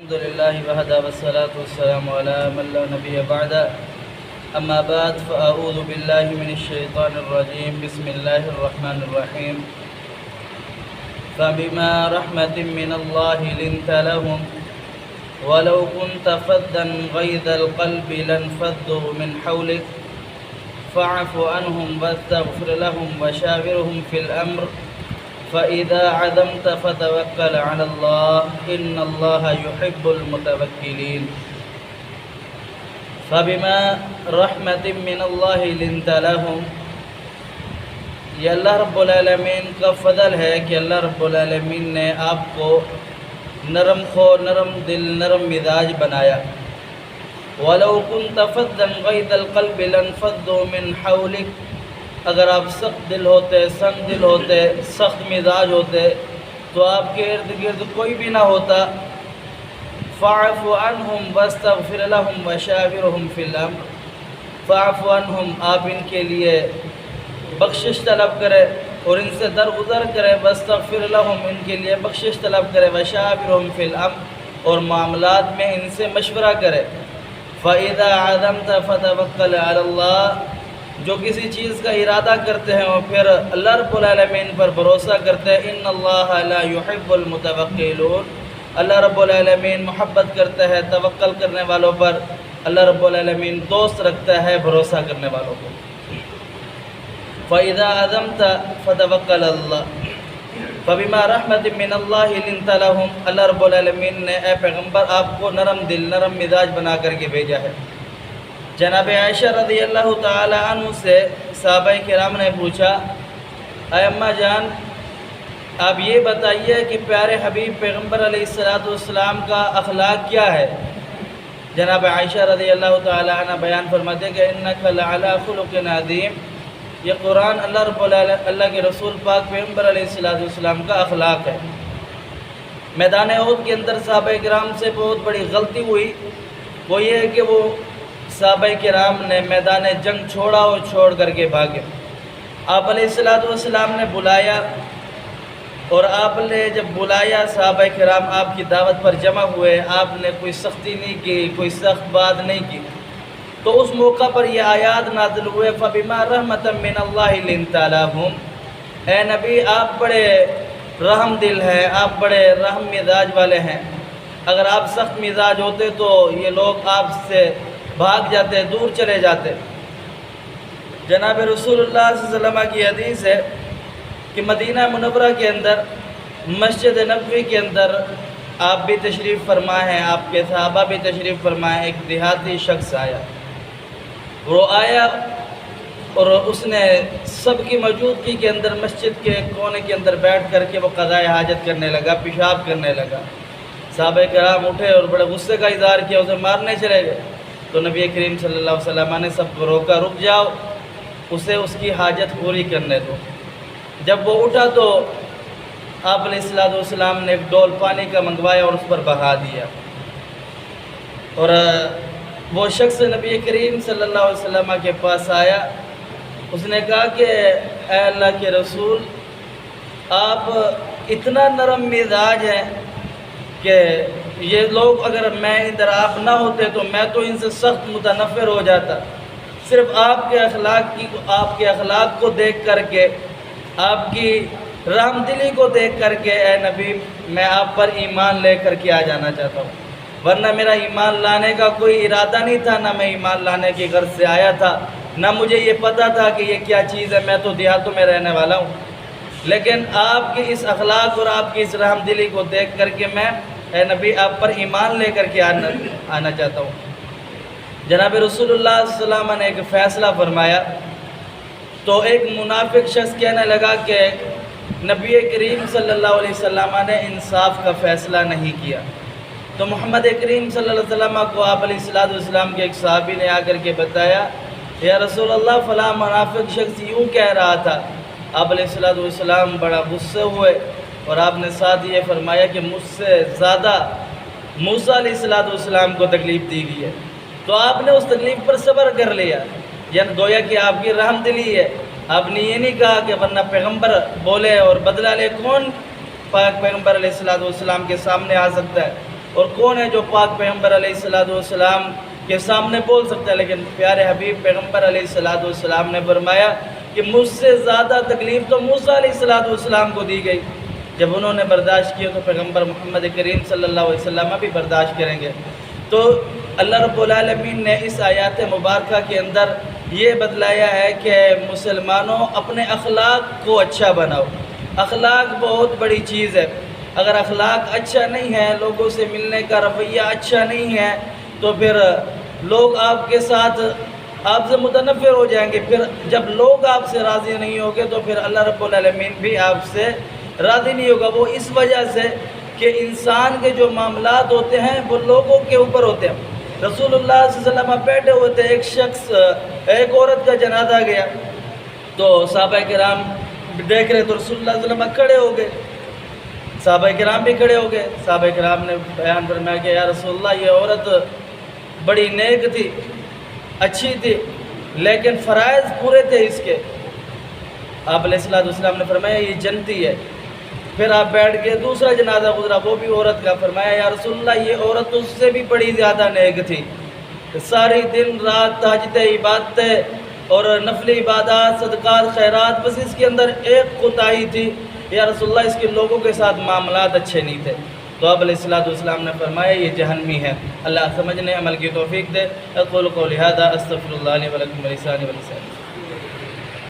الحمد لله وحده والصلاة والسلام على من لا نبي بعده. أما بعد فأعوذ بالله من الشيطان الرجيم. بسم الله الرحمن الرحيم. فبما رحمة من الله لنت لهم ولو كنت فظا غيظ القلب لانفضوا من حولك فاعف عنهم واستغفر لهم وشاورهم في الأمر فإذا عزمت فتوكل على الله إن الله يحب المتوكلين. فبما رحمة من الله لنت لهم، یہ اللہ رب العالمین کا فضل ہے کہ اللہ رب العالمین نے آپ کو نرم خو، نرم دل، نرم مزاج بنایا. وَلَوْ كُنْتَ فَظًّا غَلِيظَ الْقَلْبِ لَانفَضُّوا مِنْ حَوْلِكَ، اگر آپ سخت دل ہوتے، سنگ دل ہوتے، سخت مزاج ہوتے تو آپ کے ارد گرد کوئی بھی نہ ہوتا. فَاعْفُ عَنْهُمْ وَاسْتَغْفِرْ لَهُمْ وَشَاوِرْهُمْ فِي الْأَمْرِ. فَاعْفُ عَنْهُمْ، آپ ان کے لیے بخشش طلب کرے اور ان سے درگزر کرے. وَاسْتَغْفِرْ لَهُمْ، ان کے لیے بخشش طلب کرے. وَشَاوِرْهُمْ فِي الْأَمْرِ، اور معاملات میں ان سے مشورہ کرے. فَإِذَا عَزَمْتَ فَتَوَكَّلْ عَلَى اللَّهِ، جو کسی چیز کا ارادہ کرتے ہیں اور پھر اللہ رب العالمین پر بھروسہ کرتے ہیں. ان اللہ لا يحب المتوکلون، اللہ رب العالمین محبت کرتا ہے توکل کرنے والوں پر. اللہ رب العالمین دوست رکھتا ہے بھروسہ کرنے والوں کو. فَإِذَا عَزَمْتَ فَتَوَكَّلْ عَلَى اللَّهِ فَبِمَا رَحْمَةٍ مِّنَ اللَّهِ لِنْتَ لَهُمْ، اللہ رب العالمین نے اے پیغمبر آپ کو نرم دل، نرم مزاج بنا کر کے بھیجا ہے. جناب عائشہ رضی اللہ تعالی عنہ سے صحابہ کرام نے پوچھا، اے اماں جان آپ یہ بتائیے کہ پیارے حبیب پیغمبر علیہ السلام کا اخلاق کیا ہے؟ جناب عائشہ رضی اللہ تعالی عنہ بیان فرماتے کہ انک لعلی خلق عظیم، یہ قرآن اللہ کے رسول پاک پیغمبر علیہ السلام کا اخلاق ہے. میدان احد کے اندر صحابہ کرام سے بہت بڑی غلطی ہوئی، وہ یہ ہے کہ وہ صحابہ کرام نے میدان جنگ چھوڑا اور چھوڑ کر کے بھاگے. آپ علیہ السلام نے بلایا، اور آپ نے جب بلایا صحابہ کرام آپ کی دعوت پر جمع ہوئے، آپ نے کوئی سختی نہیں کی، کوئی سخت بات نہیں کی. تو اس موقع پر یہ آیات نازل ہوئے فَبِمَا رَحْمَةً مِّنَ اللَّهِ لِنْتَ لَهُمْ. اے نبی آپ بڑے رحم دل ہیں، آپ بڑے رحم مزاج والے ہیں. اگر آپ سخت مزاج ہوتے تو یہ لوگ آپ سے بھاگ جاتے، دور چلے جاتے. جناب رسول اللہ صلی اللہ علیہ وسلم کی حدیث ہے کہ مدینہ منورہ کے اندر مسجد نبوی کے اندر آپ بھی تشریف فرما ہیں، آپ کے صحابہ بھی تشریف فرمائے. ایک دیہاتی شخص آیا، وہ آیا اور اس نے سب کی موجودگی کے اندر مسجد کے کونے کے اندر بیٹھ کر کے وہ قضائے حاجت کرنے لگا، پیشاب کرنے لگا. صحابہ کرام اٹھے اور بڑے غصے کا اظہار کیا، اسے مارنے چلے گئے. تو نبی کریم صلی اللہ علیہ وسلم نے سب کو روکا، رک جاؤ، اسے اس کی حاجت پوری کرنے دو. جب وہ اٹھا تو آپ علیہ السلام نے ایک ڈول پانی کا منگوایا اور اس پر بہا دیا. اور وہ شخص نبی کریم صلی اللہ علیہ وسلم کے پاس آیا، اس نے کہا کہ اے اللہ کے رسول آپ اتنا نرم مزاج ہیں کہ یہ لوگ اگر میں ادھر آپ نہ ہوتے تو میں تو ان سے سخت متنفر ہو جاتا. صرف آپ کے اخلاق کو دیکھ کر کے، آپ کی رحم دلی کو دیکھ کر کے اے نبی میں آپ پر ایمان لے کر کے آ جانا چاہتا ہوں، ورنہ میرا ایمان لانے کا کوئی ارادہ نہیں تھا، نہ میں ایمان لانے کی غرض سے آیا تھا، نہ مجھے یہ پتہ تھا کہ یہ کیا چیز ہے. میں تو دیہاتوں میں رہنے والا ہوں، لیکن آپ کی اس اخلاق اور آپ کی اس رحم دلی کو دیکھ کر کے میں اے نبی آپ پر ایمان لے کر کے آنا چاہتا ہوں. جناب رسول اللہ صلی اللہ علیہ وسلم نے ایک فیصلہ فرمایا. تو ایک منافق شخص کہنے لگا کہ نبی کریم صلی اللہ علیہ وسلم نے انصاف کا فیصلہ نہیں کیا. تو محمد کریم صلی اللہ علیہ وسلم کو آپ علیہ السلام کے ایک صحابی نے آ کر کے بتایا، یا رسول اللہ فلاں منافق شخص یوں کہہ رہا تھا. آپ علیہ السلام بڑا غصے ہوئے اور آپ نے ساتھ یہ فرمایا کہ مجھ سے زیادہ موسیٰ علیہ السلام کو تکلیف دی گئی ہے. تو آپ نے اس تکلیف پر صبر کر لیا، یعنی گویا کہ آپ کی رحم دلی ہے. آپ نے یہ نہیں کہا کہ ورنہ پیغمبر بولے اور بدلہ لے، کون پاک پیغمبر علیہ السلام کے سامنے آ سکتا ہے. اور کون ہے جو پاک پیغمبر علیہ السلام کے سامنے بول سکتا ہے؟ لیکن پیارے حبیب پیغمبر علیہ السلام نے فرمایا کہ مجھ سے زیادہ تکلیف تو موسیٰ علیہ السلام کو دی گئی، جب انہوں نے برداشت کیا تو پیغمبر محمد کریم صلی اللہ علیہ وسلم بھی برداشت کریں گے۔ تو اللہ رب العالمین نے اس آیات مبارکہ کے اندر یہ بتلایا ہے کہ مسلمانوں اپنے اخلاق کو اچھا بناؤ۔ اخلاق بہت بڑی چیز ہے، اگر اخلاق اچھا نہیں ہے، لوگوں سے ملنے کا رویہ اچھا نہیں ہے، تو پھر لوگ آپ کے ساتھ آپ سے متنفر ہو جائیں گے۔ پھر جب لوگ آپ سے راضی نہیں ہوں گے تو پھر اللہ رب العالمین بھی آپ سے راضی نہیں ہوگا۔ وہ اس وجہ سے کہ انسان کے جو معاملات ہوتے ہیں وہ لوگوں کے اوپر ہوتے ہیں۔ رسول اللہ صلی اللہ علیہ وسلم بیٹھے ہوئے تھے، ایک عورت کا جنازہ گیا تو صحابہ کرام دیکھ رہے تو رسول اللہ صلی اللہ علیہ وسلم کھڑے ہو گئے، صحابہ کرام بھی کھڑے ہو گئے۔ صحابہ کرام نے بیان فرمایا کہ یا رسول اللہ یہ عورت بڑی نیک تھی، اچھی تھی، لیکن فرائض پورے تھے اس کے۔ آپ علیہ السلام نے فرمایا یہ جنتی ہے۔ پھر آپ بیٹھ کے دوسرا جنازہ گزرا، وہ بھی عورت کا، فرمایا یا رسول اللہ یہ عورت اس سے بھی بڑی زیادہ نیک تھی، ساری دن رات تہجدیں، عبادتیں اور نفل عبادات، صدقات، خیرات، بس اس کے اندر ایک کوتاہی تھی یا رسول اللہ اس کے لوگوں کے ساتھ معاملات اچھے نہیں تھے۔ تو آپ علیہ السلام نے فرمایا یہ جہنمی ہے۔ اللہ سمجھنے عمل کی توفیق دے۔ اقول قولی ھذا استغفر اللہ لی ولکم ولسائر المسلمین۔